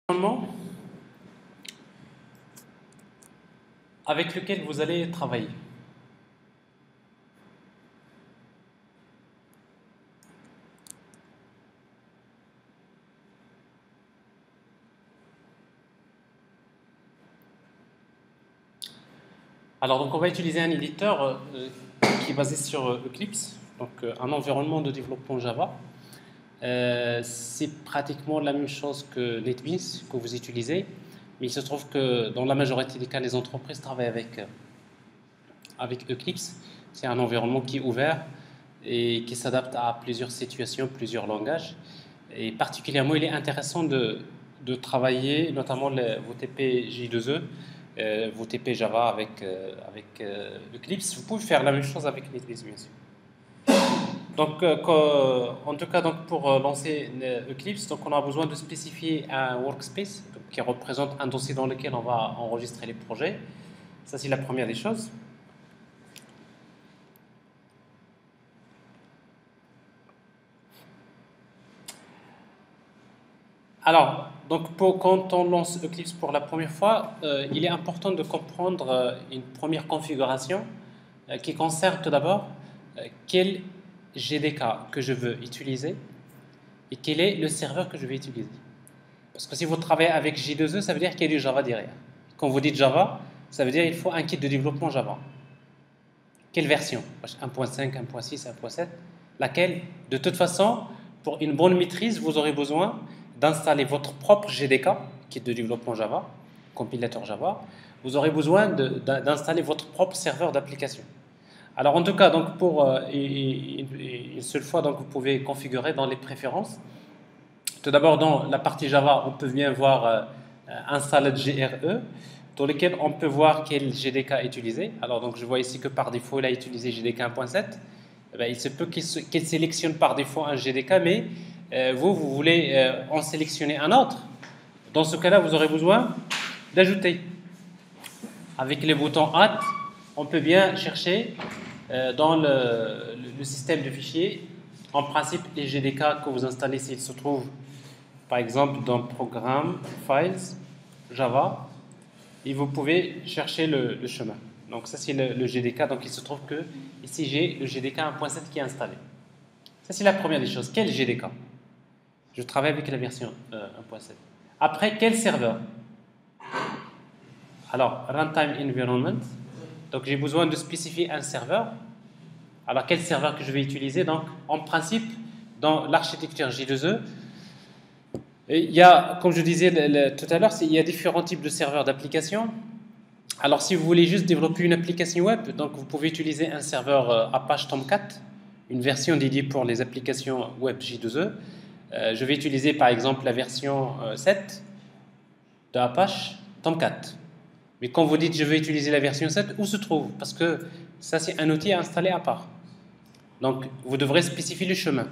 Environnement avec lequel vous allez travailler. Alors, donc, on va utiliser un éditeur qui est basé sur Eclipse, donc un environnement de développement Java. C'est pratiquement la même chose que NetBeans que vous utilisez, mais il se trouve que dans la majorité des cas, les entreprises travaillent avec Eclipse. C'est un environnement qui est ouvert et qui s'adapte à plusieurs situations, plusieurs langages. Et particulièrement, il est intéressant de travailler notamment vos TP J2E, vos TP Java avec Eclipse. Vous pouvez faire la même chose avec NetBeans, bien sûr. Donc, en tout cas, donc, pour lancer Eclipse, donc, on a besoin de spécifier un workspace qui représente un dossier dans lequel on va enregistrer les projets. Ça, c'est la première des choses. Alors, donc quand on lance Eclipse pour la première fois, il est important de comprendre une première configuration qui concerne tout d'abord quel GDK que je veux utiliser et quel est le serveur que je vais utiliser. Parce que si vous travaillez avec J2E, ça veut dire qu'il y a du Java derrière. Quand vous dites Java, ça veut dire qu'il faut un kit de développement Java. Quelle version? 1.5, 1.6, 1.7? Laquelle? De toute façon, pour une bonne maîtrise, vous aurez besoin d'installer votre propre GDK, kit de développement Java, compilateur Java. Vous aurez besoin d'installer votre propre serveur d'application. Alors en tout cas, donc pour une seule fois, donc vous pouvez configurer dans les préférences. Tout d'abord, dans la partie Java, on peut bien voir installed GRE, dans lequel on peut voir quel GDK utiliser. Alors donc je vois ici que par défaut, il a utilisé GDK 1.7. Il se peut qu'il sélectionne par défaut un GDK, mais vous voulez en sélectionner un autre. Dans ce cas-là, vous aurez besoin d'ajouter. Avec les boutons Add, on peut bien chercher dans le système de fichiers. En principe, les GDK que vous installez, s'ils se trouvent par exemple dans Programme, Files, Java, et vous pouvez chercher le chemin. Donc ça c'est le GDK, donc il se trouve que ici j'ai le GDK 1.7 qui est installé. Ça c'est la première des choses. Quel GDK? Je travaille avec la version 1.7. Après, quel serveur? Alors, Runtime Environment. Donc j'ai besoin de spécifier un serveur. Alors quel serveur que je vais utiliser? Donc en principe, dans l'architecture J2E, il y a, comme je disais tout à l'heure, il y a différents types de serveurs d'application. Alors, si vous voulez juste développer une application web, donc vous pouvez utiliser un serveur Apache Tomcat, une version dédiée pour les applications web J2E. Je vais utiliser par exemple la version 7 de Apache Tomcat. Mais quand vous dites je vais utiliser la version 7, où se trouve? Parce que ça, c'est un outil à installer à part. Donc, vous devrez spécifier le chemin.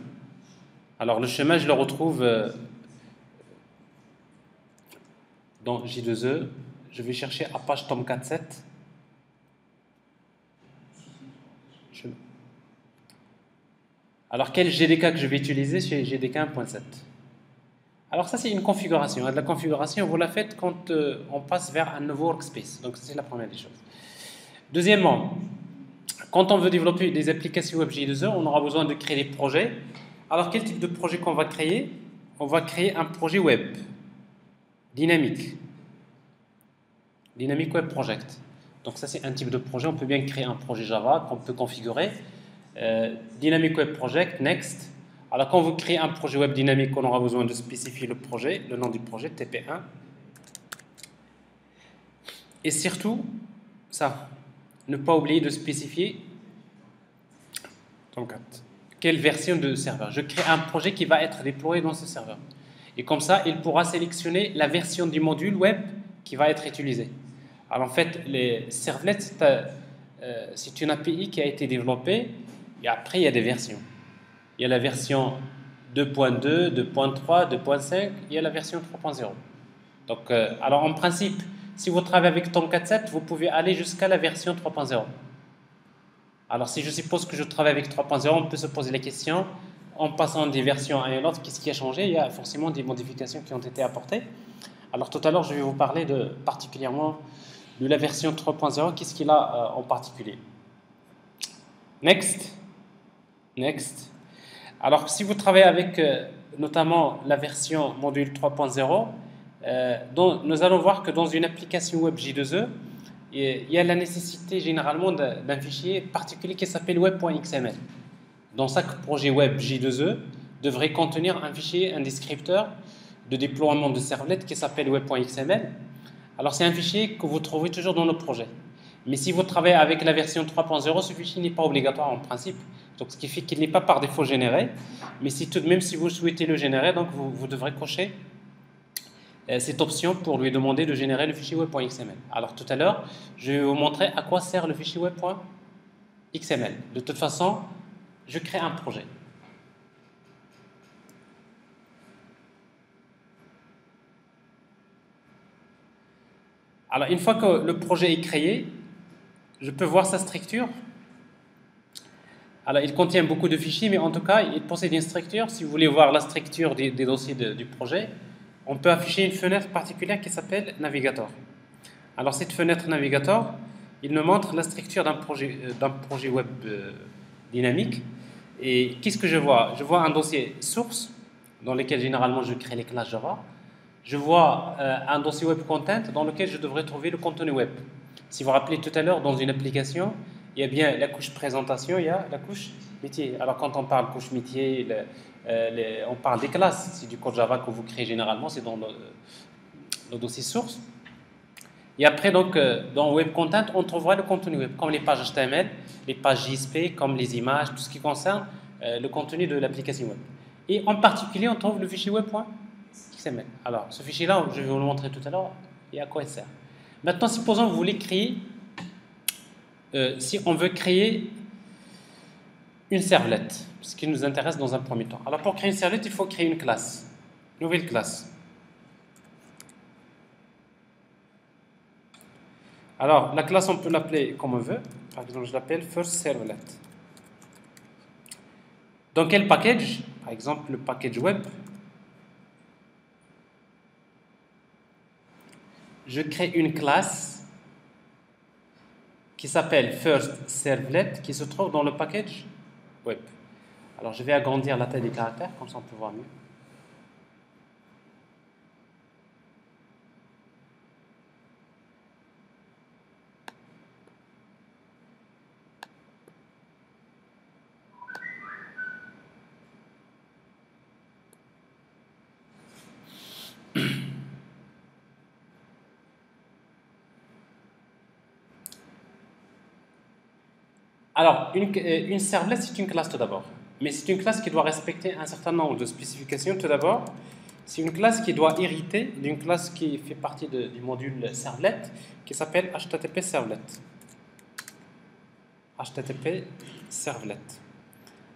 Alors, le chemin, je le retrouve dans J2E, je vais chercher Apache Tomcat 7. Alors, quel GDK que je vais utiliser? C'est GDK 1.7. Alors, ça, c'est une configuration. De la configuration, vous la faites quand on passe vers un nouveau workspace. Donc, c'est la première des choses. Deuxièmement, quand on veut développer des applications web J2E, on aura besoin de créer des projets. Alors, quel type de projet qu'on va créer? On va créer un projet web dynamique. Dynamic Web Project. Donc ça, c'est un type de projet. On peut bien créer un projet Java qu'on peut configurer. Dynamic Web Project, next. Alors, quand vous créez un projet web dynamique, on aura besoin de spécifier le projet, le nom du projet, TP1. Et surtout, ça, ne pas oublier de spécifier quelle version de serveur. Je crée un projet qui va être déployé dans ce serveur. Et comme ça, il pourra sélectionner la version du module web qui va être utilisée. Alors en fait, les servlets, c'est une API qui a été développée et après il y a des versions. Il y a la version 2.2, 2.3, 2.5, il y a la version 3.0. Donc, alors en principe, si vous travaillez avec Tomcat 7, vous pouvez aller jusqu'à la version 3.0. Alors si je suppose que je travaille avec 3.0, on peut se poser la question, en passant des versions à une autre, qu'est-ce qui a changé? Il y a forcément des modifications qui ont été apportées. Alors tout à l'heure, je vais vous parler particulièrement de la version 3.0. Qu'est-ce qu'il a en particulier? Next. Alors si vous travaillez avec notamment la version module 3.0, nous allons voir que dans une application web J2E, il y a la nécessité généralement d'un fichier particulier qui s'appelle web.xml. Dans chaque projet web J2E devrait contenir un fichier, un descripteur de déploiement de servlet qui s'appelle web.xml. Alors c'est un fichier que vous trouvez toujours dans le projet. Mais si vous travaillez avec la version 3.0, ce fichier n'est pas obligatoire en principe. Donc ce qui fait qu'il n'est pas par défaut généré. Mais si tout de même, si vous souhaitez le générer, donc vous devrez cocher cette option pour lui demander de générer le fichier web.xml. Alors tout à l'heure, je vais vous montrer à quoi sert le fichier web.xml. De toute façon, je crée un projet. Alors une fois que le projet est créé, je peux voir sa structure. Alors il contient beaucoup de fichiers, mais en tout cas, il possède une structure. Si vous voulez voir la structure des dossiers du projet, on peut afficher une fenêtre particulière qui s'appelle Navigator. Alors cette fenêtre Navigator, il nous montre la structure d'un projet web dynamique. Et qu'est-ce que je vois? Je vois un dossier source, dans lequel généralement je crée les classes Java. Je vois un dossier web content, dans lequel je devrais trouver le contenu web. Si vous vous rappelez tout à l'heure, dans une application, il y a bien la couche présentation, il y a la couche métier. Alors quand on parle couche métier, on parle des classes. C'est du code Java que vous créez généralement, c'est dans le dossier source. Et après, donc, dans Web Content, on trouvera le contenu web, comme les pages HTML, les pages JSP, comme les images, tout ce qui concerne le contenu de l'application web. Et en particulier, on trouve le fichier web.xml. Alors, ce fichier-là, je vais vous le montrer tout à l'heure, et à quoi il sert. Maintenant, supposons que vous voulez créer, si on veut créer une servlet, ce qui nous intéresse dans un premier temps. Alors, pour créer une servlet, il faut créer une classe, nouvelle classe. Alors, la classe, on peut l'appeler comme on veut. Par exemple, je l'appelle First Servlet. Dans quel package? Par exemple, le package web. Je crée une classe qui s'appelle First Servlet, qui se trouve dans le package web. Alors, je vais agrandir la taille des caractères, comme ça on peut voir mieux. Alors, une servlet, c'est une classe tout d'abord. Mais c'est une classe qui doit respecter un certain nombre de spécifications. Tout d'abord, c'est une classe qui doit hériter d'une classe qui fait partie du module servlet, qui s'appelle HTTP Servlet. HTTP Servlet.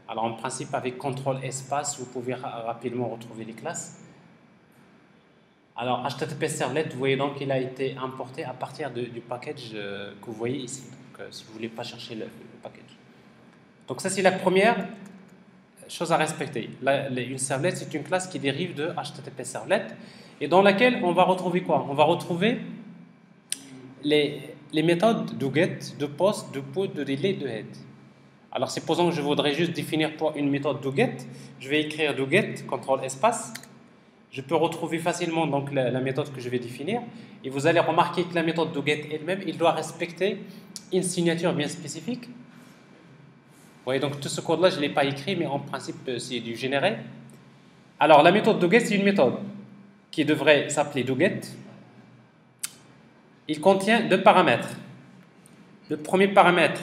Alors, en principe, avec CTRL espace, vous pouvez rapidement retrouver les classes. Alors, HTTP Servlet, vous voyez donc qu'il a été importé à partir du package que vous voyez ici. Donc, si vous ne voulez pas chercher le package. Donc, ça, c'est la première chose à respecter. Une servlet, c'est une classe qui dérive de HTTP Servlet et dans laquelle on va retrouver quoi? On va retrouver les méthodes de get, de post, de put, de delete, de head. Alors, supposons que je voudrais juste définir pour une méthode de get, je vais écrire de get, CTRL espace. Je peux retrouver facilement donc la méthode que je vais définir et vous allez remarquer que la méthode de get elle-même, il doit respecter une signature bien spécifique. Vous voyez, donc tout ce code-là, je ne l'ai pas écrit, mais en principe, c'est du généré. Alors, la méthode doGet, c'est une méthode qui devrait s'appeler doGet. Il contient deux paramètres. Le premier paramètre,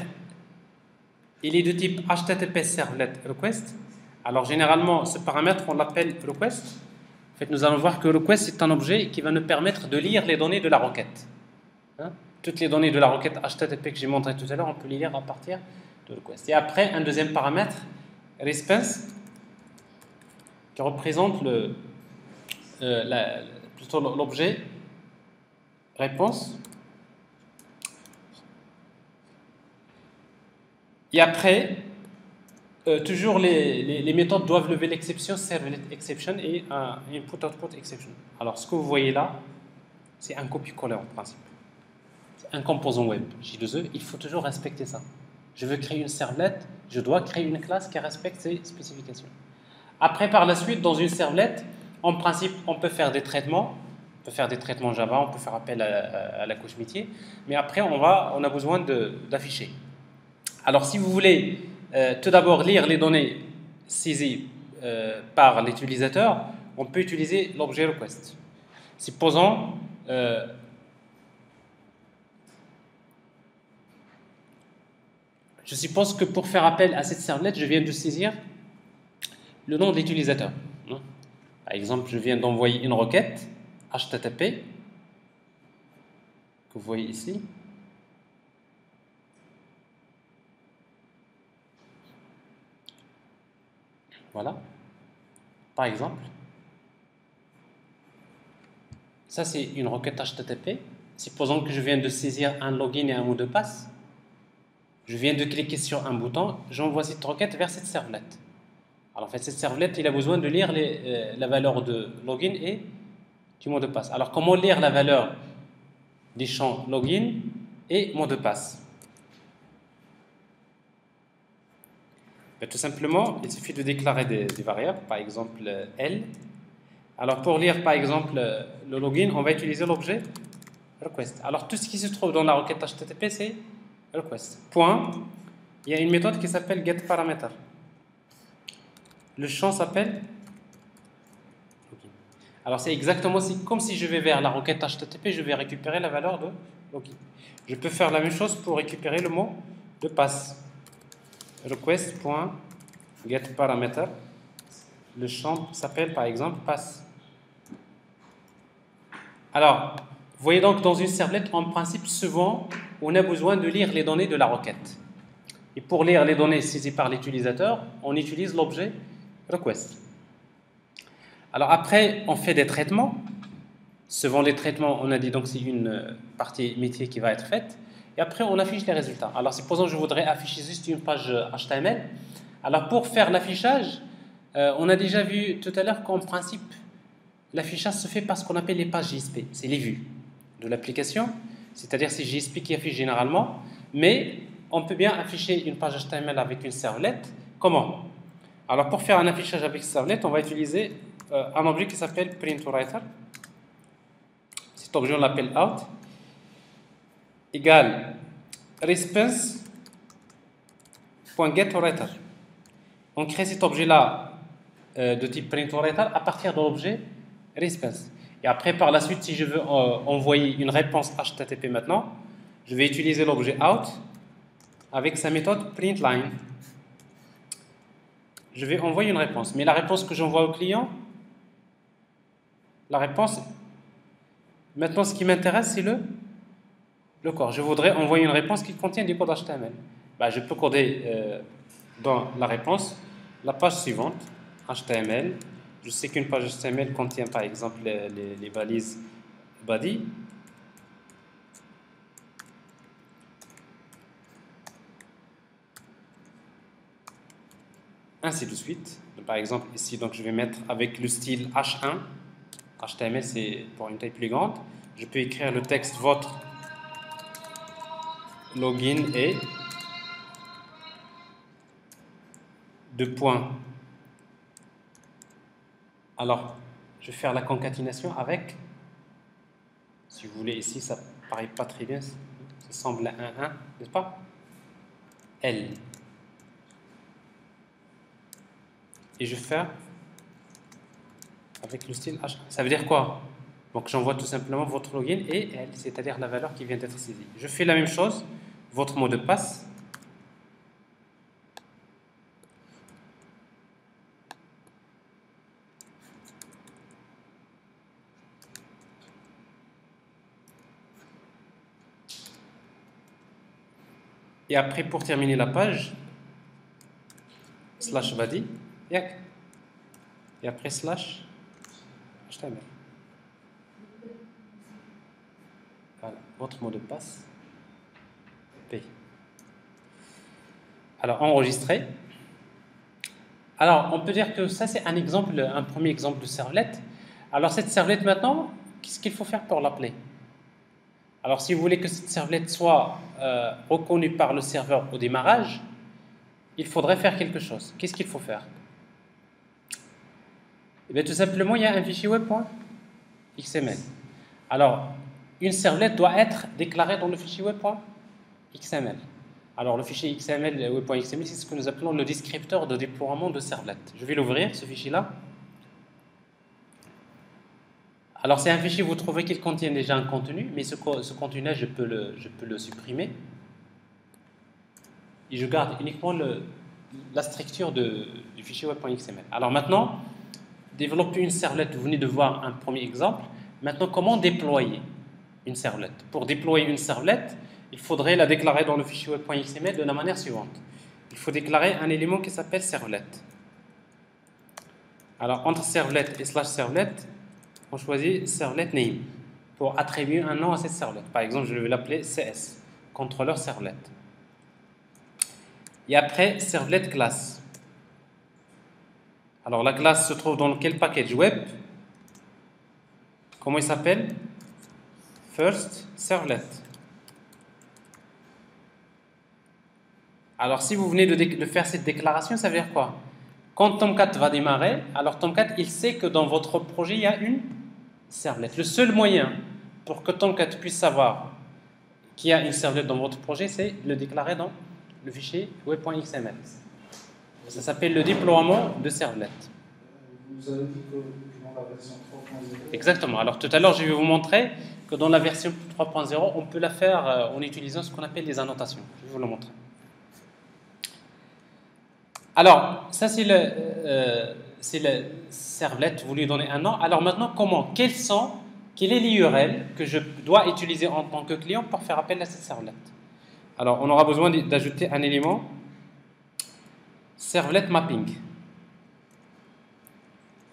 il est de type HTTP Servlet Request. Alors, généralement, ce paramètre, on l'appelle Request. En fait, nous allons voir que Request, c'est un objet qui va nous permettre de lire les données de la requête. Toutes les données de la requête HTTP que j'ai montré tout à l'heure, on peut les lire à partir de Request. Et après, un deuxième paramètre, Response, qui représente plutôt l'objet réponse. Et après, toujours les méthodes doivent lever l'exception, servlet exception et input-output exception. Alors, ce que vous voyez là, c'est un copier-coller en principe. C'est un composant web, J2E, il faut toujours respecter ça. Je veux créer une servlette, je dois créer une classe qui respecte ces spécifications. Après, par la suite, dans une servlette, en principe, on peut faire des traitements. On peut faire des traitements Java, on peut faire appel à la couche métier. Mais après, on a besoin d'afficher. Alors, si vous voulez tout d'abord lire les données saisies par l'utilisateur, on peut utiliser l'objet request. Supposons je suppose que pour faire appel à cette servlette, je viens de saisir le nom de l'utilisateur. Par exemple, je viens d'envoyer une requête HTTP que vous voyez ici. Voilà. Par exemple, ça c'est une requête HTTP. Supposons que je viens de saisir un login et un mot de passe. Je viens de cliquer sur un bouton, j'envoie cette requête vers cette servlette. Alors en fait, cette servlette, il a besoin de lire la valeur de login et du mot de passe. Alors comment lire la valeur des champs login et mot de passe? Tout simplement, il suffit de déclarer des variables, par exemple L. Alors pour lire par exemple le login, on va utiliser l'objet request. Alors tout ce qui se trouve dans la requête HTTP, c'est request. Point. Il y a une méthode qui s'appelle getParameter. Le champ s'appelle login. Alors c'est exactement comme si je vais vers la requête HTTP, je vais récupérer la valeur de login. Je peux faire la même chose pour récupérer le mot de passe. Request.getParameter. Le champ s'appelle par exemple passe. Alors, vous voyez donc dans une servlette, en principe, souvent, on a besoin de lire les données de la requête. Et pour lire les données saisies par l'utilisateur, on utilise l'objet request. Alors après, on fait des traitements. Selon les traitements, on a dit donc c'est une partie métier qui va être faite. Et après, on affiche les résultats. Alors supposons que je voudrais afficher juste une page HTML. Alors pour faire l'affichage, on a déjà vu tout à l'heure qu'en principe, l'affichage se fait par ce qu'on appelle les pages JSP. C'est les vues de l'application, c'est-à-dire c'est JSP qui affiche généralement, mais on peut bien afficher une page HTML avec une servlette. Comment? Alors pour faire un affichage avec servlette, on va utiliser un objet qui s'appelle printWriter. Cet objet, on l'appelle out, égale response.getWriter. On crée cet objet-là de type printWriter à partir de l'objet response. Et après, par la suite, si je veux envoyer une réponse HTTP maintenant, je vais utiliser l'objet out avec sa méthode printLine. Je vais envoyer une réponse. Mais la réponse que j'envoie au client, la réponse, maintenant ce qui m'intéresse, c'est le corps. Je voudrais envoyer une réponse qui contient du code HTML. Je peux coder dans la réponse la page suivante, HTML. Je sais qu'une page HTML contient par exemple les balises body. Ainsi de suite. Par exemple, ici, donc, je vais mettre avec le style H1. HTML, c'est pour une taille plus grande. Je peux écrire le texte votre login est deux points. Alors, je vais faire la concaténation avec, si vous voulez, ici, ça ne paraît pas très bien, ça semble un 1, n'est-ce pas? L. Et je fais avec le style H1. Ça veut dire quoi? Donc, j'envoie tout simplement votre login et L, c'est-à-dire la valeur qui vient d'être saisie. Je fais la même chose, votre mot de passe. Et après, pour terminer la page, slash body, et après slash HTML. Voilà, votre mot de passe, P. Alors, enregistrer. Alors, on peut dire que ça, c'est un premier exemple de servlette. Alors, cette servlette, maintenant, qu'est-ce qu'il faut faire pour l'appeler? Alors, si vous voulez que cette servlette soit reconnue par le serveur au démarrage, il faudrait faire quelque chose. Qu'est-ce qu'il faut faire? Eh bien, tout simplement, il y a un fichier web.xml. Alors, une servlette doit être déclarée dans le fichier web.xml. Alors, le fichier XML, web.xml, c'est ce que nous appelons le descripteur de déploiement de servlette. Je vais l'ouvrir, ce fichier-là. Alors, c'est un fichier, vous trouvez qu'il contient déjà un contenu, mais ce contenu-là, je peux le supprimer. Et je garde uniquement la structure du fichier web.xml. Alors maintenant, développer une servlette, vous venez de voir un premier exemple. Maintenant, comment déployer une servlette? Pour déployer une servlette, il faudrait la déclarer dans le fichier web.xml de la manière suivante. Il faut déclarer un élément qui s'appelle servlette. Alors, entre servlette et /servlet, on choisit servlet name pour attribuer un nom à cette servlette. Par exemple, je vais l'appeler CS, contrôleur servlet. Et après, servlet class. Alors, la classe se trouve dans quel package web? Comment il s'appelle? First servlet. Alors, si vous venez de faire cette déclaration, ça veut dire quoi? Quand Tomcat va démarrer, alors Tomcat, il sait que dans votre projet, il y a une servlette. Le seul moyen pour que Tomcat puisse savoir qu'il y a une servlette dans votre projet, c'est le déclarer dans le fichier web.xml. Ça s'appelle le déploiement de servlette. Vous avez dit que dans la version 3.0... Exactement. Alors, tout à l'heure, je vais vous montrer que dans la version 3.0, on peut la faire en utilisant ce qu'on appelle les annotations. Je vais vous le montrer. Alors, ça c'est le servlette, vous lui donnez un nom. Alors maintenant, quelle est l'URL que je dois utiliser en tant que client pour faire appel à cette servlette? Alors, on aura besoin d'ajouter un élément servlet mapping.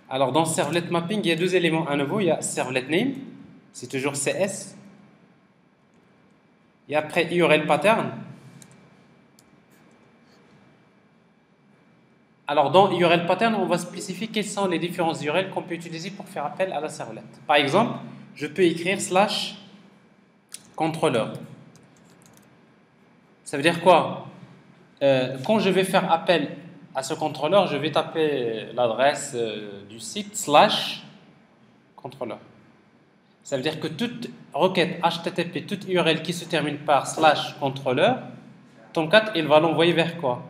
Alors, dans servlet mapping, il y a deux éléments à nouveau. Il y a servlet name, c'est toujours CS. Et après, URL pattern. Alors, dans URL pattern, on va spécifier quelles sont les différentes URL qu'on peut utiliser pour faire appel à la servlette. Par exemple, je peux écrire /controller. Ça veut dire quoi? Quand je vais faire appel à ce contrôleur, je vais taper l'adresse du site /contrôleur. Ça veut dire que toute requête HTTP, toute URL qui se termine par /contrôleur, Tomcat, il va l'envoyer vers quoi?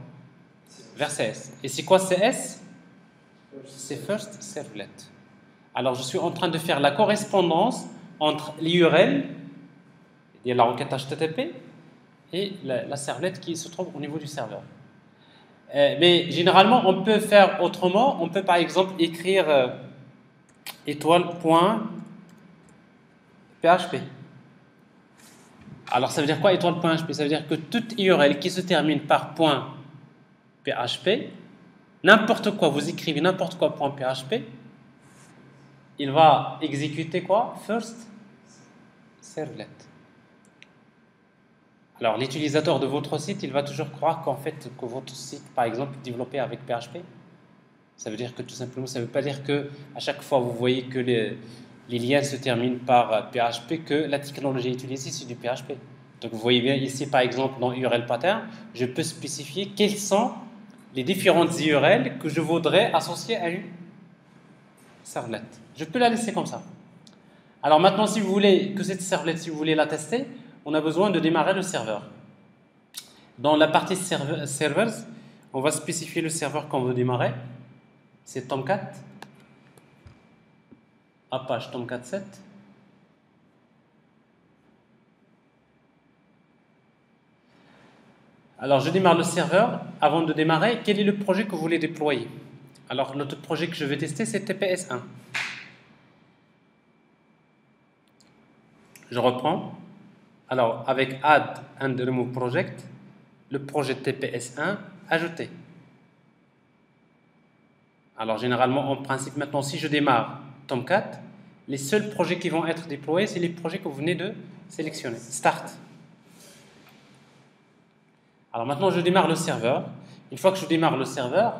Vers CS. Et c'est quoi CS? C'est First Servlet. Alors, je suis en train de faire la correspondance entre l'URL, et la requête HTTP, et la servlette qui se trouve au niveau du serveur. Mais généralement, on peut faire autrement. On peut par exemple écrire étoile.php. Alors, ça veut dire quoi étoile.php? Ça veut dire que toute URL qui se termine par .php, n'importe quoi, vous écrivez n'importe quoi .php, il va exécuter quoi? First Servlet. Alors, l'utilisateur de votre site, il va toujours croire qu'en fait, que votre site, par exemple, est développé avec PHP. Ça veut dire que tout simplement, ça ne veut pas dire que à chaque fois vous voyez que les liens se terminent par PHP, que la technologie utilisée, c'est du PHP. Donc, vous voyez bien ici, par exemple, dans URL pattern, je peux spécifier quelles sont les différentes URL que je voudrais associer à une servlette. Je peux la laisser comme ça. Alors maintenant, si vous voulez que cette servlette, si vous voulez la tester, on a besoin de démarrer le serveur. Dans la partie servers, on va spécifier le serveur qu'on veut démarrer. C'est Tomcat, Apache Tomcat 7. Alors, je démarre le serveur. Avant de démarrer, quel est le projet que vous voulez déployer? Alors, l'autre projet que je vais tester, c'est TPS1. Je reprends. Alors, avec Add and Remove Project, le projet TPS1 ajouté. Alors, généralement, en principe, maintenant, si je démarre Tomcat, les seuls projets qui vont être déployés, c'est les projets que vous venez de sélectionner. Start. Alors maintenant, je démarre le serveur. Une fois que je démarre le serveur,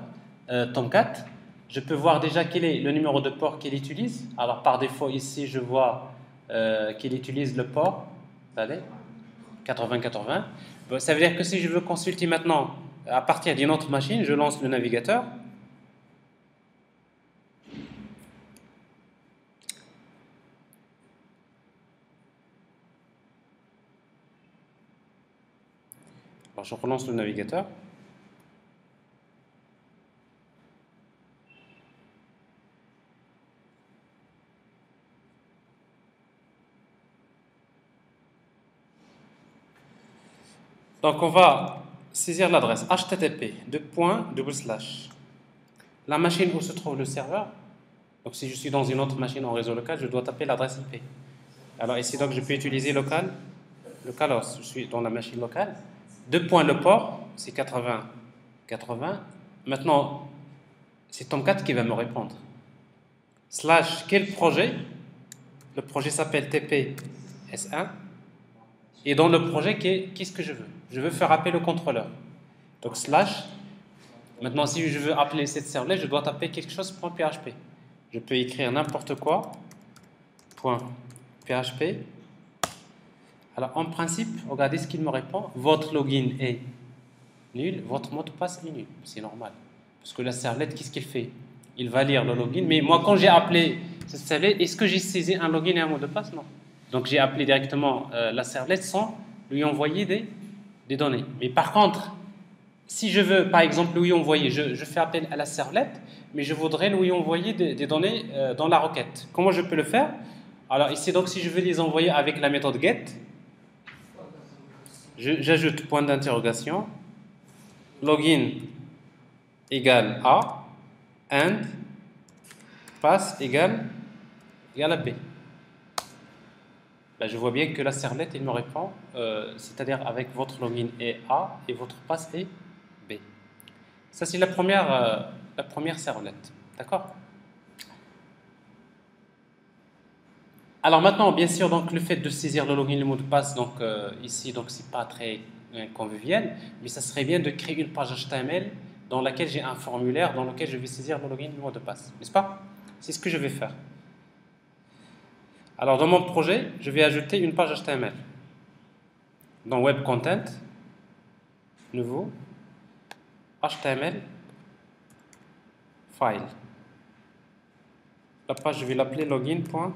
Tomcat, je peux voir déjà quel est le numéro de port qu'il utilise. Alors par défaut, ici, je vois qu'il utilise le port Allez, 80-80. Bon, ça veut dire que si je veux consulter maintenant à partir d'une autre machine, je lance le navigateur. Alors, je relance le navigateur. Donc, on va saisir l'adresse http:// la machine où se trouve le serveur. Donc, si je suis dans une autre machine en réseau local, je dois taper l'adresse IP. Alors, ici, donc, je peux utiliser localhost. Je suis dans la machine locale. Le port, c'est 80. Maintenant, c'est Tomcat qui va me répondre. / quel projet? Le projet s'appelle TPS1. Et dans le projet, qu'est-ce que je veux? Je veux faire appeler le contrôleur. Donc /. Maintenant, si je veux appeler cette servlet, je dois taper quelque chose .php. Je peux écrire n'importe quoi. .php. Alors, en principe, regardez ce qu'il me répond. Votre login est nul, votre mot de passe est nul. C'est normal. Parce que la servlet, qu'est-ce qu'il fait? Il va lire le login. Mais moi, quand j'ai appelé cette servlet, est-ce que j'ai saisi un login et un mot de passe? Non. Donc, j'ai appelé directement la servlet sans lui envoyer des données. Mais par contre, si je veux, par exemple, lui envoyer, je fais appel à la servlet, mais je voudrais lui envoyer des données dans la requête. Comment je peux le faire? Alors ici, donc, si je veux les envoyer avec la méthode get, j'ajoute point d'interrogation, login égale A, and pass égale à B. Là, je vois bien que la servlet, il me répond, c'est-à-dire avec votre login est A et votre passe est B. Ça, c'est la première servlet. D'accord? Alors maintenant, bien sûr, donc, le fait de saisir le login et le mot de passe, donc, ici, donc, c'est pas très convivial, mais ça serait bien de créer une page HTML dans laquelle j'ai un formulaire dans lequel je vais saisir le login et le mot de passe. N'est-ce pas? C'est ce que je vais faire. Alors, dans mon projet, je vais ajouter une page HTML. Dans Web Content, nouveau, HTML, file. La page, je vais l'appeler login.html.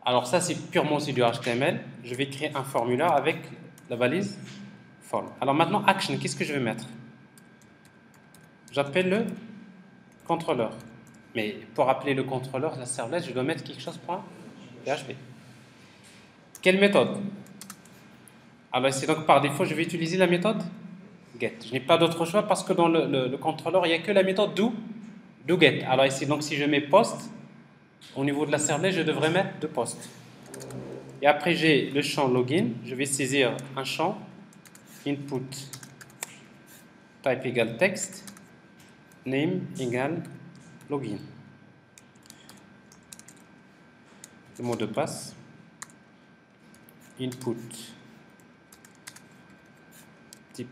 Alors ça, c'est purement du HTML. Je vais créer un formulaire avec la balise form. Alors maintenant, action, qu'est-ce que je vais mettre? J'appelle le contrôleur. Mais pour appeler le contrôleur, la servlet, je dois mettre quelque chose .php. Quelle méthode? Alors ici, donc par défaut, je vais utiliser la méthode get. Je n'ai pas d'autre choix parce que dans le contrôleur, il n'y a que la méthode do get. Alors ici, donc si je mets post, au niveau de la servlet, je devrais mettre de post. Et après, j'ai le champ login. Je vais saisir un champ input type égale texte, name égale login. Le mot de passe, input type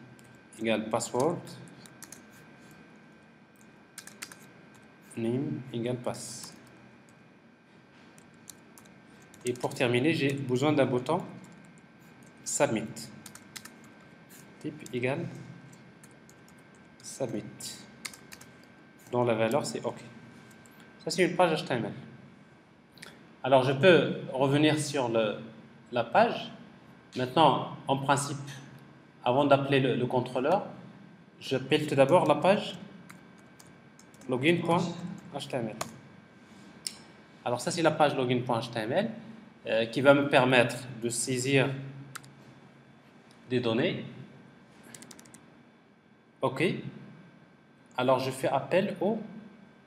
égale password, name égale pass. Et pour terminer, j'ai besoin d'un bouton submit. Type égale submit. Dont la valeur c'est OK. Ça c'est une page HTML. Alors je peux revenir sur la page. Maintenant, en principe, avant d'appeler le contrôleur, j'appelle tout d'abord la page login.html. Alors ça c'est la page login.html qui va me permettre de saisir des données. OK. Alors je fais appel au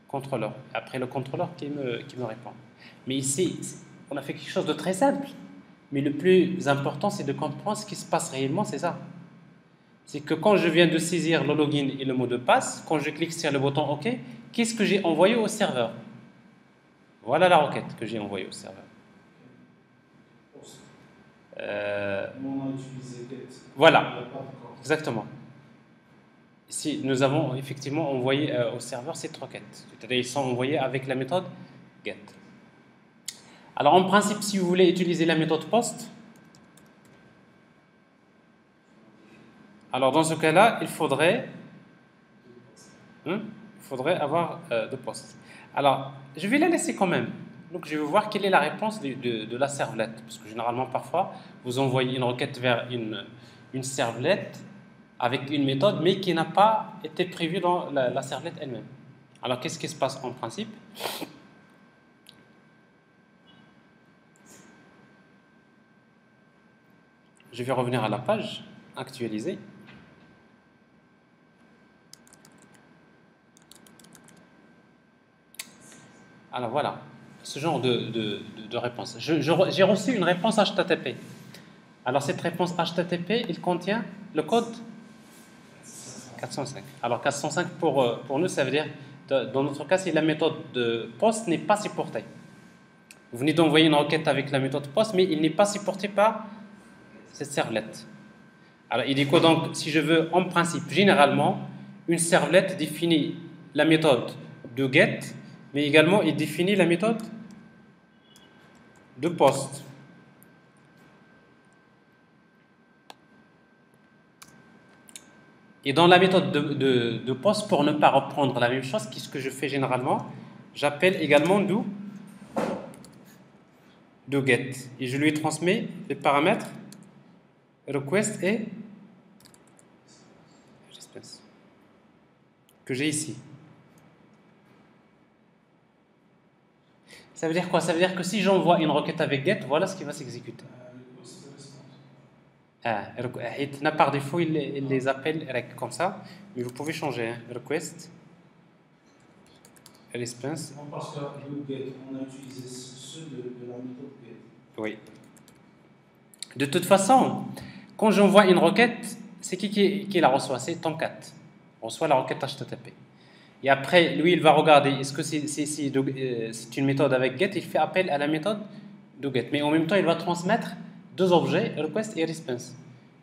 contrôleur. Après le contrôleur qui me répond. Mais ici, on a fait quelque chose de très simple. Mais le plus important, c'est de comprendre ce qui se passe réellement, c'est ça. C'est que quand je viens de saisir le login et le mot de passe, quand je clique sur le bouton OK, qu'est-ce que j'ai envoyé au serveur? Voilà la requête que j'ai envoyée au serveur. On a utilisé get. Voilà, exactement. Ici, nous avons effectivement envoyé au serveur cette requête. C'est-à-dire qu'ils sont envoyés avec la méthode get. Alors en principe, si vous voulez utiliser la méthode POST, alors dans ce cas-là, il faudrait avoir de POST. Alors, je vais la laisser quand même. Donc je vais voir quelle est la réponse de la servlette. Parce que généralement, parfois, vous envoyez une requête vers une servlette avec une méthode, mais qui n'a pas été prévue dans la servlette elle-même. Alors, qu'est-ce qui se passe en principe? Je vais revenir à la page, actualiser. Alors voilà, ce genre de réponse. J'ai reçu une réponse HTTP. Alors cette réponse HTTP, il contient le code 405. Alors 405 pour nous, ça veut dire, dans notre cas, si la méthode de POST n'est pas supportée. Vous venez d'envoyer une requête avec la méthode POST, mais il n'est pas supporté par cette servlette. Alors il dit quoi donc? Si je veux, en principe, généralement, une servlette définit la méthode de GET, mais également il définit la méthode de POST. Et dans la méthode de POST, pour ne pas reprendre la même chose, qu'est-ce que je fais généralement? J'appelle également do GET. Et je lui transmets les paramètres request et response que j'ai ici. Ça veut dire quoi? Ça veut dire que si j'envoie une requête avec get, voilà ce qui va s'exécuter. Par défaut, il les appelle comme ça, mais vous pouvez changer. Request, response. Non, parce que le get, on a utilisé ceux de la méthode get. Oui. De toute façon, quand j'envoie une requête, c'est qui la reçoit? C'est Tomcat. On reçoit la requête HTTP. Et après, lui, il va regarder, est-ce que c'est une méthode avec get? Il fait appel à la méthode de get. Mais en même temps, il va transmettre deux objets, request et response,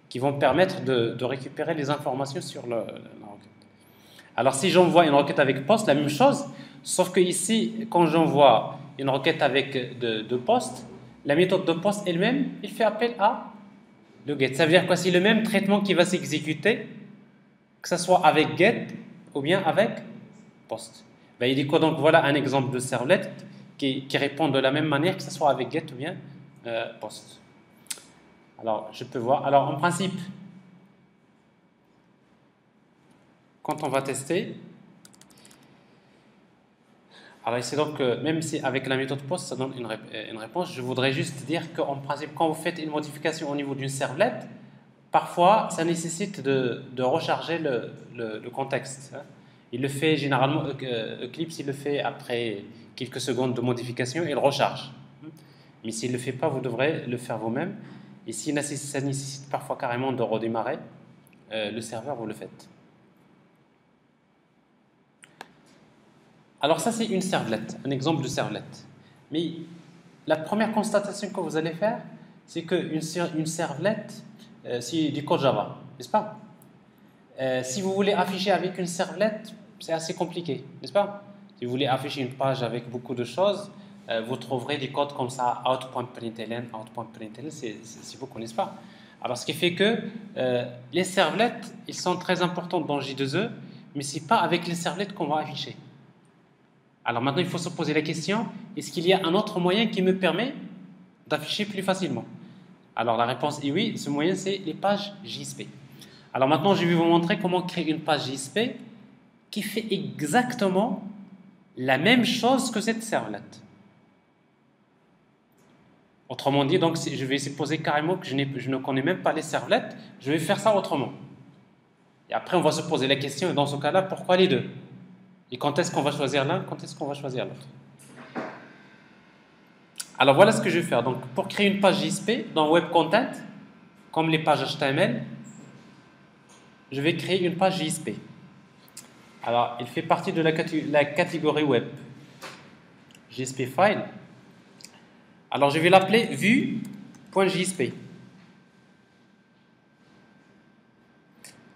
qui vont permettre de récupérer les informations sur la requête. Alors, si j'envoie une requête avec POST, la même chose, sauf que ici, quand j'envoie une requête avec de POST, la méthode de POST elle-même, il fait appel à le get. Ça veut dire quoi? C'est le même traitement qui va s'exécuter, que ce soit avec get ou bien avec POST. Ben, il dit quoi? Donc voilà un exemple de servlet qui répond de la même manière, que ce soit avec get ou bien POST. Alors, je peux voir. Alors, en principe, quand on va tester, alors ici donc, même si avec la méthode POST, ça donne une réponse, je voudrais juste dire qu'en principe, quand vous faites une modification au niveau d'une servlette, parfois, ça nécessite de recharger le contexte. Il le fait généralement, Eclipse, il le fait après quelques secondes de modification, il recharge. Mais s'il ne le fait pas, vous devrez le faire vous-même. Et si ça nécessite parfois carrément de redémarrer le serveur, vous le faites. Alors ça, c'est une servlette, un exemple de servlette. Mais la première constatation que vous allez faire, c'est qu'une servlette, c'est du code Java, n'est-ce pas? Si vous voulez afficher avec une servlette, c'est assez compliqué, n'est-ce pas? Si vous voulez afficher une page avec beaucoup de choses, vous trouverez des codes comme ça, out.println, c'est beaucoup, n'est-ce pas? Alors, ce qui fait que les servlettes, ils sont très importantes dans J2E, mais ce n'est pas avec les servlettes qu'on va afficher. Alors maintenant, il faut se poser la question, est-ce qu'il y a un autre moyen qui me permet d'afficher plus facilement? Alors la réponse est oui, ce moyen c'est les pages JSP. Alors maintenant, je vais vous montrer comment créer une page JSP qui fait exactement la même chose que cette servlette. Autrement dit, donc, je vais supposer carrément que je ne connais même pas les servlettes, je vais faire ça autrement. Et après, on va se poser la question, et dans ce cas-là, pourquoi les deux? Et quand est-ce qu'on va choisir l'un, quand est-ce qu'on va choisir l'autre? Alors voilà ce que je vais faire. Donc, pour créer une page JSP dans Web Content, comme les pages HTML, je vais créer une page JSP. Alors, il fait partie de la catégorie Web. JSP File. Alors, je vais l'appeler vue.jsp.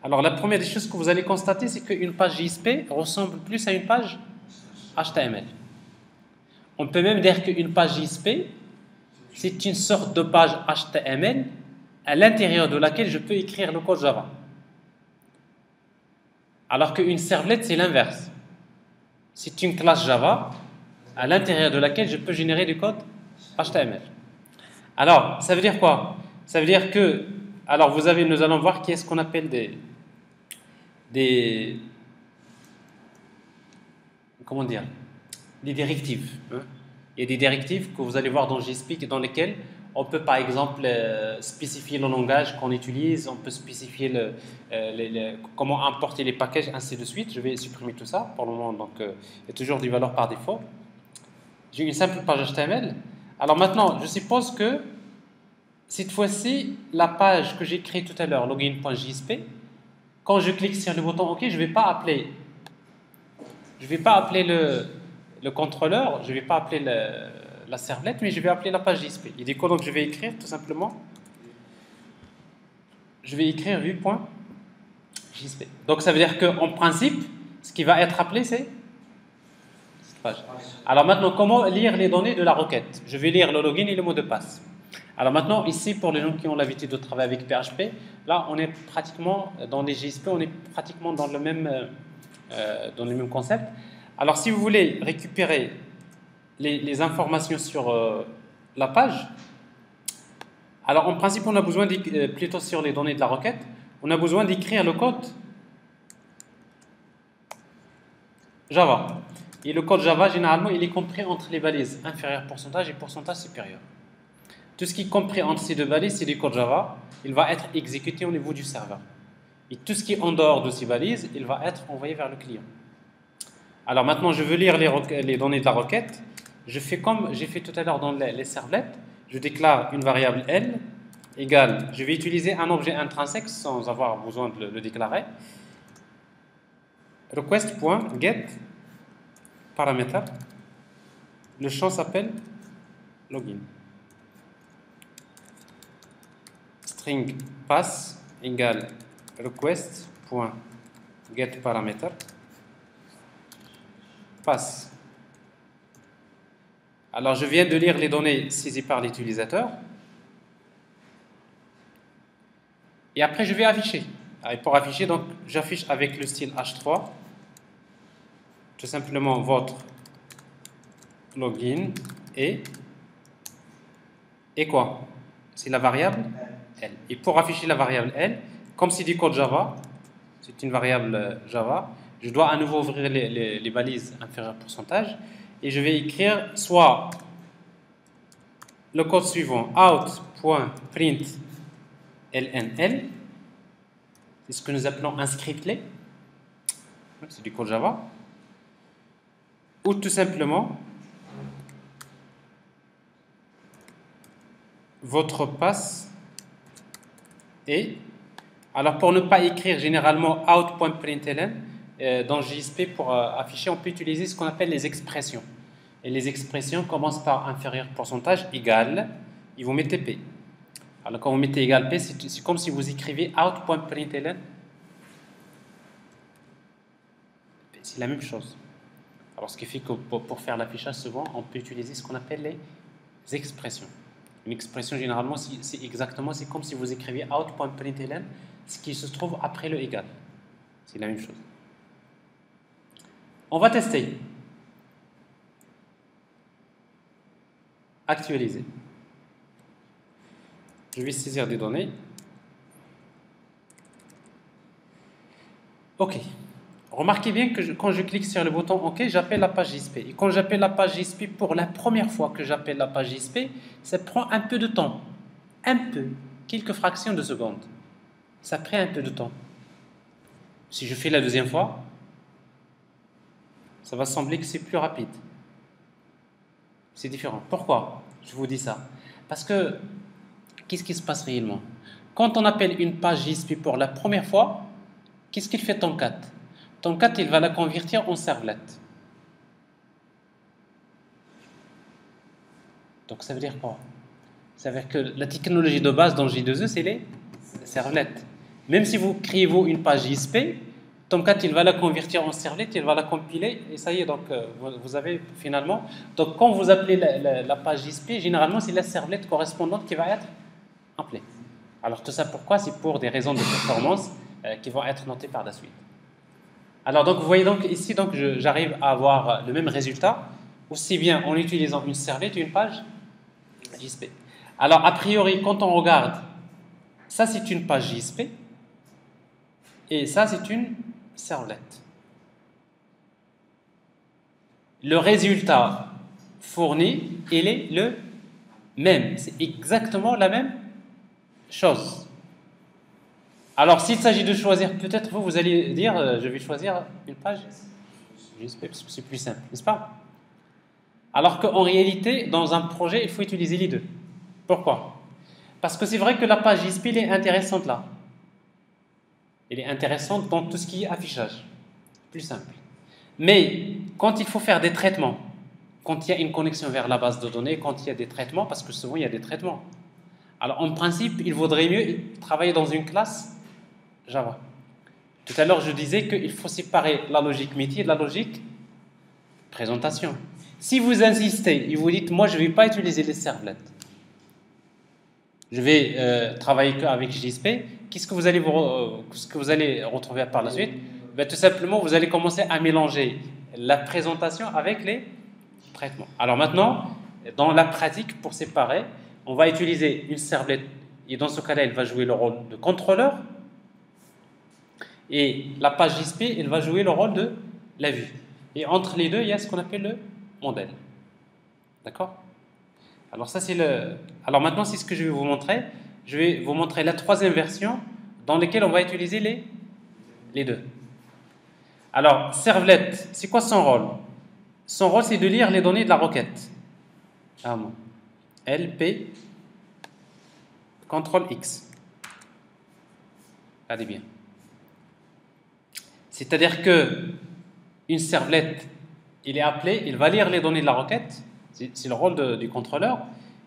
Alors, la première des choses que vous allez constater, c'est qu'une page JSP ressemble plus à une page HTML. On peut même dire qu'une page JSP c'est une sorte de page HTML à l'intérieur de laquelle je peux écrire le code Java. Alors qu'une servlette, c'est l'inverse. C'est une classe Java à l'intérieur de laquelle je peux générer du code HTML. Alors, ça veut dire quoi? Ça veut dire que, alors nous allons voir qu'est-ce qu'on appelle comment dire, des directives. Hein? Il y a des directives que vous allez voir dans GSpeak dans lesquelles on peut par exemple spécifier le langage qu'on utilise, on peut spécifier comment importer les packages, ainsi de suite. Je vais supprimer tout ça pour le moment, donc il y a toujours des valeurs par défaut. J'ai une simple page HTML. Alors maintenant, je suppose que cette fois-ci, la page que j'ai créée tout à l'heure, login.jsp, quand je clique sur le bouton OK, je ne vais pas appeler le contrôleur, je ne vais pas appeler la servlette, mais je vais appeler la page JSP. Et du coup, donc, je vais écrire tout simplement, je vais écrire vue.jsp. Donc, ça veut dire qu'en principe, ce qui va être appelé, c'est cette page. Alors maintenant, comment lire les données de la requête? Je vais lire le login et le mot de passe. Alors maintenant, ici, pour les gens qui ont l'habitude de travailler avec PHP, là, on est pratiquement, dans les JSP, on est pratiquement dans le même concept. Alors, si vous voulez récupérer les informations sur la page, alors en principe, on a besoin, plutôt sur les données de la requête, on a besoin d'écrire le code Java. Et le code Java, généralement, il est compris entre les balises inférieur pourcentage et pourcentage supérieur. Tout ce qui est compris entre ces deux balises, c'est du code Java. Il va être exécuté au niveau du serveur. Et tout ce qui est en dehors de ces balises, il va être envoyé vers le client. Alors maintenant, je veux lire les données de la requête. Je fais comme j'ai fait tout à l'heure dans les servlettes. Je déclare une variable L égale, je vais utiliser un objet intrinsèque sans avoir besoin de le déclarer. Request.get paramètre. Le champ s'appelle login. String pass égale request.get paramètre pass. Alors je viens de lire les données saisies par l'utilisateur et après je vais afficher. Et pour afficher, donc j'affiche avec le style H3 tout simplement votre login et quoi? C'est la variable L. Et pour afficher la variable L, comme c'est du code Java, c'est une variable Java, je dois à nouveau ouvrir les balises inférieures pourcentage et je vais écrire soit le code suivant, out.println, c'est ce que nous appelons un scriptlet, c'est du code Java, ou tout simplement votre passe et, alors pour ne pas écrire généralement out.println, dans JSP pour afficher, on peut utiliser ce qu'on appelle les expressions. Et les expressions commencent par inférieur pourcentage égal, et vous mettez P. Alors quand vous mettez égal P, c'est comme si vous écrivez out.println. C'est la même chose. Alors ce qui fait que pour faire l'affichage, souvent, on peut utiliser ce qu'on appelle les expressions. Une expression, généralement, c'est comme si vous écriviez out.println, ce qui se trouve après le égal. C'est la même chose. On va tester. Actualiser. Je vais saisir des données. OK. Remarquez bien que quand je clique sur le bouton OK, j'appelle la page JSP. Et quand j'appelle la page JSP pour la première fois que j'appelle la page JSP, ça prend un peu de temps. Un peu. Quelques fractions de secondes. Ça prend un peu de temps. Si je fais la deuxième fois, ça va sembler que c'est plus rapide. C'est différent. Pourquoi je vous dis ça? Parce que, qu'est-ce qui se passe réellement? Quand on appelle une page JSP pour la première fois, qu'est-ce qu'il fait Tomcat? Tomcat, il va la convertir en servlette. Donc ça veut dire quoi? Ça veut dire que la technologie de base dans J2E, c'est les servlettes. Même si vous créez une page JSP, Tomcat, il va la convertir en servlet, il va la compiler, et ça y est, donc vous avez finalement. Donc quand vous appelez la page JSP, généralement c'est la servlette correspondante qui va être appelée. Alors tout ça pourquoi? C'est pour des raisons de performance qui vont être notées par la suite. Alors donc vous voyez donc ici, donc j'arrive à avoir le même résultat, aussi bien en utilisant une servlette ou une page JSP. Alors a priori, quand on regarde, ça c'est une page JSP, et ça c'est une servlette. Le résultat fourni, il est le même. C'est exactement la même chose. Alors, s'il s'agit de choisir, peut-être vous allez dire, je vais choisir une page JSP parce que c'est plus simple, n'est-ce pas? Alors qu'en réalité, dans un projet, il faut utiliser les deux. Pourquoi? Parce que c'est vrai que la page JSP, elle est intéressante là. Elle est intéressante dans tout ce qui est affichage. Plus simple. Mais quand il faut faire des traitements, quand il y a une connexion vers la base de données, quand il y a des traitements, parce que souvent il y a des traitements. Alors en principe, il vaudrait mieux travailler dans une classe Java. Tout à l'heure, je disais qu'il faut séparer la logique métier de la logique présentation. Si vous insistez et vous dites, moi je ne vais pas utiliser les servlettes, je vais travailler qu'avec JSP, qu'est-ce que vous allez retrouver par la suite? Ben, tout simplement, vous allez commencer à mélanger la présentation avec les traitements. Alors maintenant, dans la pratique, pour séparer, on va utiliser une servlette et dans ce cas-là, elle va jouer le rôle de contrôleur et la page JSP, elle va jouer le rôle de la vue. Et entre les deux, il y a ce qu'on appelle le modèle. D'accord? Alors ça c'est le. Alors maintenant c'est ce que je vais vous montrer. Je vais vous montrer la troisième version dans laquelle on va utiliser les deux. Alors servlet, c'est quoi son rôle? Son rôle c'est de lire les données de la requête. Ah bon. LP CTRL X. Regardez bien. C'est-à-dire que une servlette, il est appelé, il va lire les données de la requête. C'est le rôle du contrôleur.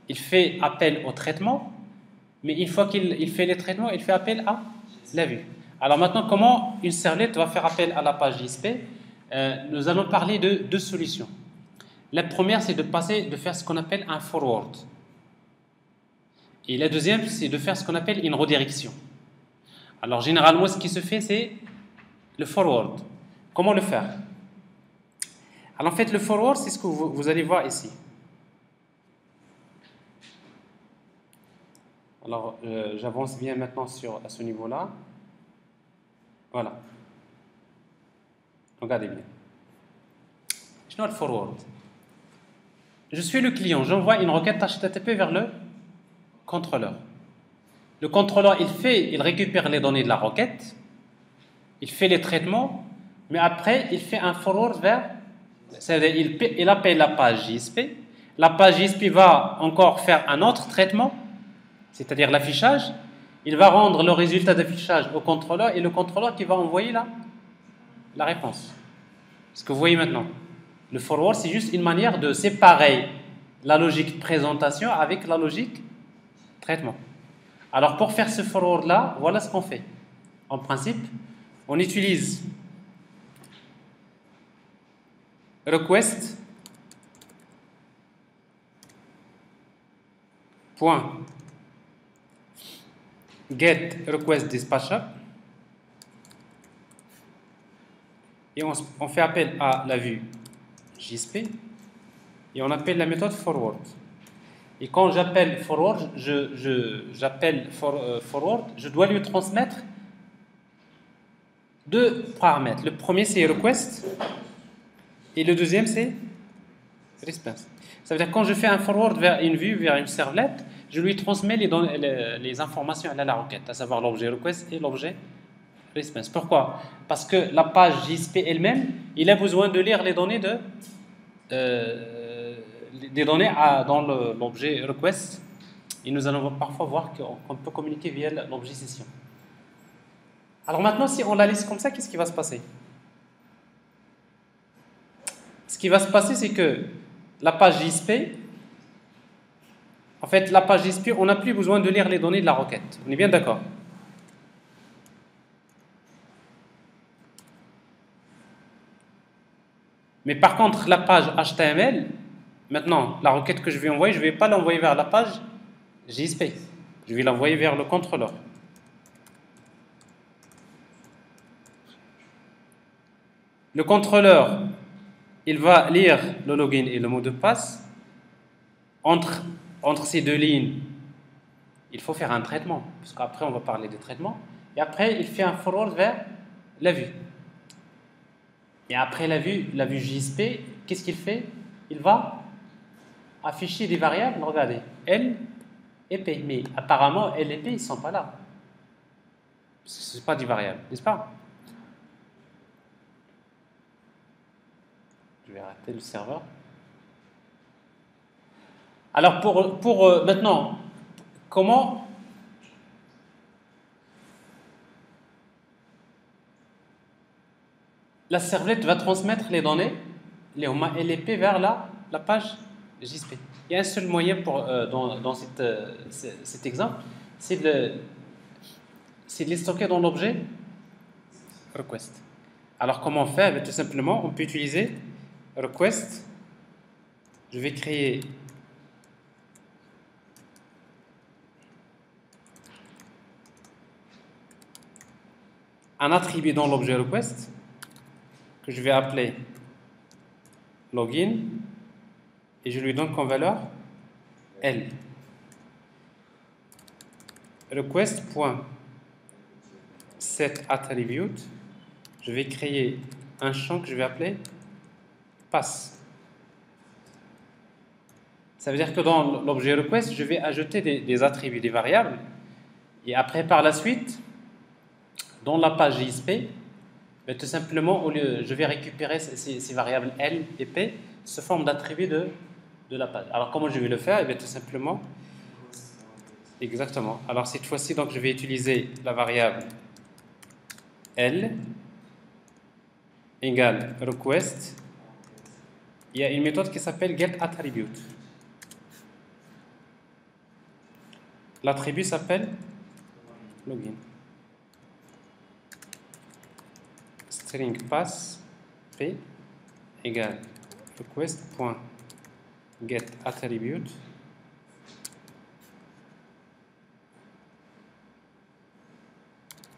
Il fait appel au traitement, mais une fois qu'il fait les traitements, il fait appel à la vue. Alors maintenant, comment une servlette va faire appel à la page JSP? Nous allons parler de deux solutions. La première, c'est de faire ce qu'on appelle un forward. Et la deuxième, c'est de faire ce qu'on appelle une redirection. Alors généralement, ce qui se fait, c'est le forward. Comment le faire? Alors en fait, le forward, c'est ce que vous allez voir ici. Alors, j'avance bien maintenant à ce niveau-là. Voilà. Regardez bien. Je note le forward. Je suis le client, j'envoie une requête HTTP vers le contrôleur. Le contrôleur, il récupère les données de la requête, il fait les traitements, mais après, il fait un forward vers... C'est-à-dire, il appelle la page JSP. La page JSP va encore faire un autre traitement, c'est-à-dire l'affichage. Il va rendre le résultat d'affichage au contrôleur et le contrôleur qui va envoyer la réponse. Ce que vous voyez maintenant. Le forward, c'est juste une manière de séparer la logique présentation avec la logique traitement. Alors, pour faire ce forward-là, voilà ce qu'on fait. En principe, on utilise request .get request dispatcher et on fait appel à la vue JSP et on appelle la méthode forward. Et quand j'appelle forward, forward, je dois lui transmettre deux paramètres. Le premier c'est request et le deuxième c'est response. Ça veut dire que quand je fais un forward vers une vue, vers une servlette, je lui transmets les informations à la requête, à savoir l'objet request et l'objet response. Pourquoi? Parce que la page JSP elle-même, il a besoin de lire les données dans l'objet request, et nous allons parfois voir qu'on peut communiquer via l'objet session. Alors maintenant, si on la laisse comme ça, qu'est-ce qui va se passer? Ce qui va se passer, c'est que la page JSP, en fait, la page JSP, on n'a plus besoin de lire les données de la requête. On est bien d'accord? Mais par contre, la page HTML, maintenant, la requête que je vais envoyer, je ne vais pas l'envoyer vers la page JSP. Je vais l'envoyer vers le contrôleur. Le contrôleur, il va lire le login et le mot de passe. Entre ces deux lignes, il faut faire un traitement, parce qu'après on va parler de traitement. Et après, il fait un forward vers la vue. Et après la vue JSP, qu'est-ce qu'il fait? Il va afficher des variables, regardez, L et P. Mais apparemment, L et P, ils ne sont pas là. Parce que ce n'est pas des variables, n'est-ce pas? Je vais arrêter le serveur. Alors, pour maintenant, comment la servlette va transmettre les données, les HOMA et les P vers la page JSP. Il y a un seul moyen dans cet exemple, c'est de les stocker dans l'objet request. Alors, comment faire? Tout simplement, on peut utiliser request. Je vais créer un attribut dans l'objet request que je vais appeler login et je lui donne comme valeur L. Request.setAttribute, je vais créer un champ que je vais appeler pass. Ça veut dire que dans l'objet request, je vais ajouter des attributs, des variables, et après par la suite, dans la page JSP, tout simplement, je vais récupérer ces variables L et P sous forme d'attributs de la page. Alors comment je vais le faire? Tout simplement, exactement. Alors cette fois-ci, donc je vais utiliser la variable L égale request. Il y a une méthode qui s'appelle getAttribute. L'attribut s'appelle login. String pass p égale request.getAttribute.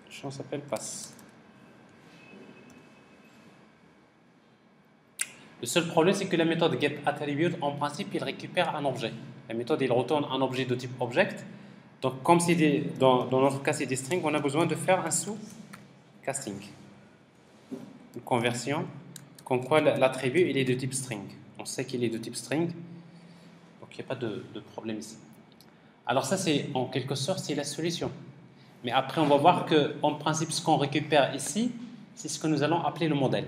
Le champ s'appelle pass. Le seul problème, c'est que la méthode getAttribute, en principe, il récupère un objet. La méthode, il retourne un objet de type object. Donc, comme c'est dans notre cas, c'est des strings, on a besoin de faire un sous-casting. Une conversion, comme quoi l'attribut, il est de type string. On sait qu'il est de type string, donc il n'y a pas de problème ici. Alors ça, c'est en quelque sorte, c'est la solution. Mais après, on va voir qu'en principe, ce qu'on récupère ici, c'est ce que nous allons appeler le modèle.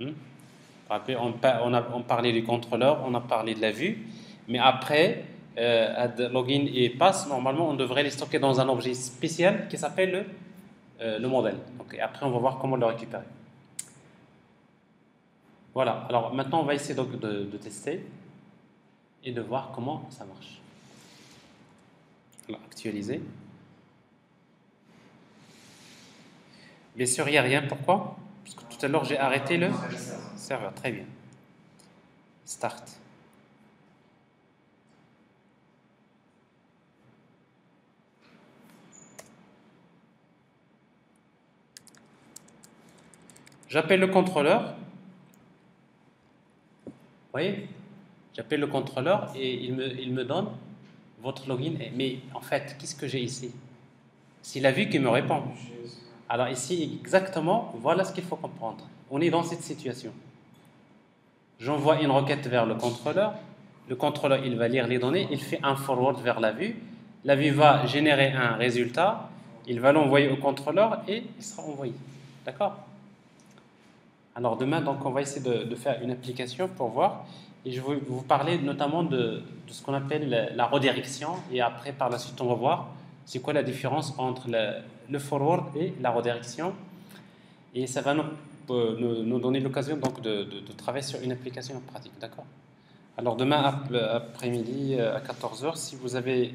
On parlait du contrôleur, on a parlé de la vue, mais après, login et pass, normalement, on devrait les stocker dans un objet spécial qui s'appelle le modèle. Donc, après, on va voir comment le récupérer. Voilà, alors maintenant, on va essayer donc de tester et de voir comment ça marche. Alors, actualiser. Bien sûr, il n'y a rien. Pourquoi? Parce que tout à l'heure, j'ai arrêté le serveur. Très bien. Start. J'appelle le contrôleur. Vous voyez? J'appelle le contrôleur et il me donne votre login. Mais en fait, qu'est-ce que j'ai ici? C'est la vue qui me répond. Alors ici, exactement, voilà ce qu'il faut comprendre. On est dans cette situation. J'envoie une requête vers le contrôleur, il va lire les données, il fait un forward vers la vue va générer un résultat, il va l'envoyer au contrôleur et il sera envoyé. D'accord? Alors demain, donc, on va essayer de faire une application pour voir, et je vais vous parler notamment de ce qu'on appelle la redirection, et après, par la suite, on va voir c'est quoi la différence entre le forward et la redirection, et ça va nous donner l'occasion donc de travailler sur une application pratique, d'accord? Alors demain après-midi à 14h, si vous avez,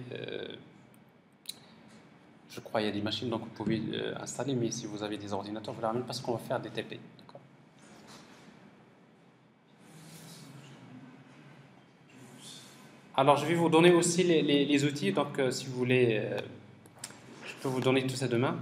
je crois il y a des machines donc vous pouvez installer, mais si vous avez des ordinateurs, vous les ramenez parce qu'on va faire des TP, d'accord? Alors, je vais vous donner aussi les outils. Donc, si vous voulez, je peux vous donner tout ça demain.